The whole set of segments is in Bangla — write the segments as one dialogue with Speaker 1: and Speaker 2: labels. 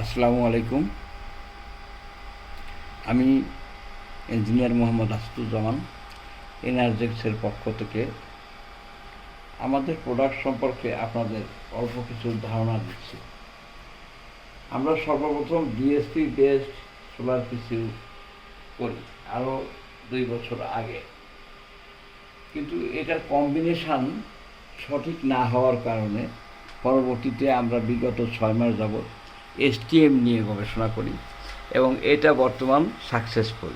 Speaker 1: আসসালামু আলাইকুম। আমি ইঞ্জিনিয়ার মোহাম্মদ আসাদুজ্জামান এনার্জেক্সের পক্ষ থেকে আমাদের প্রোডাক্ট সম্পর্কে আপনাদের অল্প কিছু ধারণা দিচ্ছি। আমরা সর্বপ্রথম ডিএসপি বেসড সোলার পিসিউ করি আরও 2 বছর আগে, কিন্তু এটার কম্বিনেশান সঠিক না হওয়ার কারণে পরবর্তীতে আমরা বিগত 6 মাস যাবৎ এসটিএম নিয়ে গবেষণা করি এবং এটা বর্তমান সাকসেসফুল।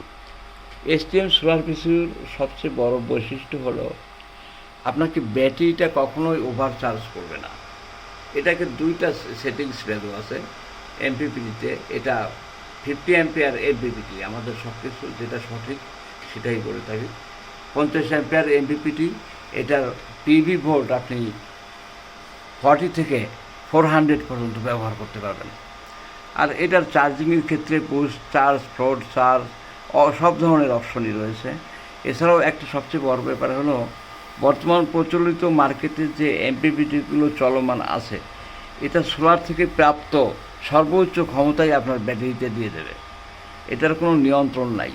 Speaker 1: এসটিএম সোলার পিসিউর সবচেয়ে বড় বৈশিষ্ট্য হলো আপনাকে ব্যাটারিটা কখনোই ওভার চার্জ করবে না। এটাকে 2টা সেটিংস ভ্যালু আছে এমপিপিটিতে। এটা 50 অ্যাম্পিয়ার এমপিপিটি, আমাদের সব কিছু যেটা সঠিক সেটাই করে থাকি। 50 অ্যাম্পিয়ার এমপিপিটি, এটার পিভি ভোল্ট আপনি 40 থেকে 400 পর্যন্ত ব্যবহার করতে পারবেন। আর এটার চার্জিংয়ের ক্ষেত্রে বুস্ট চার্জ, ফ্লোট চার্জ, সব ধরনের অপশনই রয়েছে। এছাড়াও একটা সবচেয়ে বড় ব্যাপার হলো বর্তমান প্রচলিত মার্কেটে যে এমপিপিটিগুলো চলমান আছে, এটা সোলার থেকে প্রাপ্ত সর্বোচ্চ ক্ষমতাই আপনার ব্যাটারিতে দিয়ে দেবে। এটার কোনো নিয়ন্ত্রণ নাই,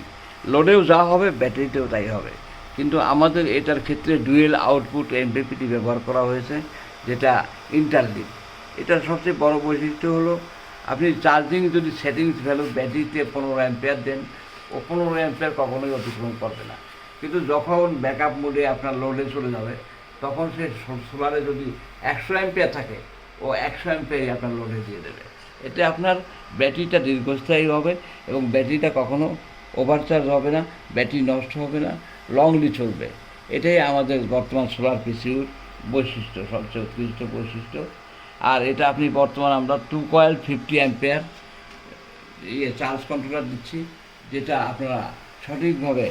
Speaker 1: লোডেও যা হবে ব্যাটারিতেও তাই হবে। কিন্তু আমাদের এটার ক্ষেত্রে ডুয়েল আউটপুট এমপিপিটি ব্যবহার করা হয়েছে, যেটা ইন্টারলিভ। এটার সবচেয়ে বড় বৈশিষ্ট্য হলো আপনি চার্জিং যদি সেটিংস ভ্যালু ব্যাটারিতে 15 অ্যাম্পিয়ার দেন, ও 15 অ্যাম্পিয়ার কখনোই অতিক্রম করবে না। কিন্তু যখন ব্যাকআপ মোডে আপনার লোডে চলে যাবে, তখন সে সোলারে যদি 100 অ্যাম্পিয়ার থাকে, ও 100 অ্যাম্পিয়ারই আপনার লোডে দিয়ে দেবে। এতে আপনার ব্যাটারিটা দীর্ঘস্থায়ী হবে এবং ব্যাটারিটা কখনো ওভারচার্জ হবে না, ব্যাটারি নষ্ট হবে না, লংলি চলবে। এটাই আমাদের বর্তমান সোলার পিসিউর বৈশিষ্ট্য, সবচেয়ে উৎকৃষ্ট বৈশিষ্ট্য। আর এটা আপনি বর্তমান আমরা 2 কয়েল 50 অ্যাম্পিয়ার চার্জ কন্ট্রোলার দিচ্ছি, যেটা আপনারা সঠিকভাবে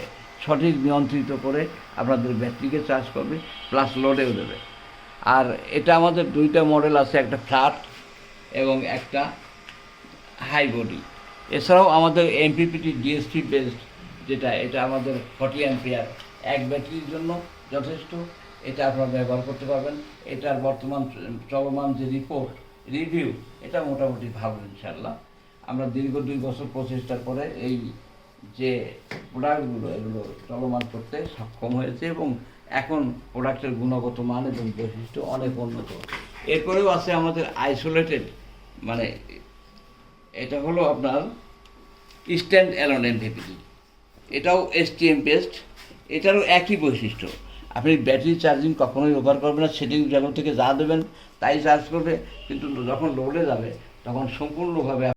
Speaker 1: সঠিক নিয়ন্ত্রিত করে আপনাদের ব্যাটারিকে চার্জ করবে, প্লাস লোডেও দেবে। আর এটা আমাদের 2টা মডেল আছে, একটা ফ্ল্যাট এবং একটা হাই বডি। এছাড়াও আমাদের এমপিপিটি ডিএসপি বেসড যেটা, এটা আমাদের 40 অ্যাম্পিয়ার এক ব্যাটারির জন্য যথেষ্ট। এটা আপনারা ব্যবহার করতে পারবেন। এটার বর্তমান চলমান যে রিভিউ, এটা মোটামুটি ভালো ইনশাল্লাহ। আমরা দীর্ঘ 2 বছর প্রচেষ্টার পরে এই যে প্রোডাক্টগুলো, এগুলো চলমান করতে সক্ষম হয়েছে এবং এখন প্রোডাক্টের গুণগত মান এবং বৈশিষ্ট্য অনেক উন্নত। এরপরেও আছে আমাদের আইসোলেটেড, মানে এটা হলো আপনার স্ট্যান্ড অ্যালোন এমপিপিটি। এটাও এসটিএম বেসড, এটারও একই বৈশিষ্ট্য। আপনি ব্যাটারি চার্জিং কখনোই ওভার করবেন না, সেটিং ভ্যালু থেকে যা দেবেন তাই চার্জ করবে, কিন্তু যখন লোডে যাবে তখন সম্পূর্ণভাবে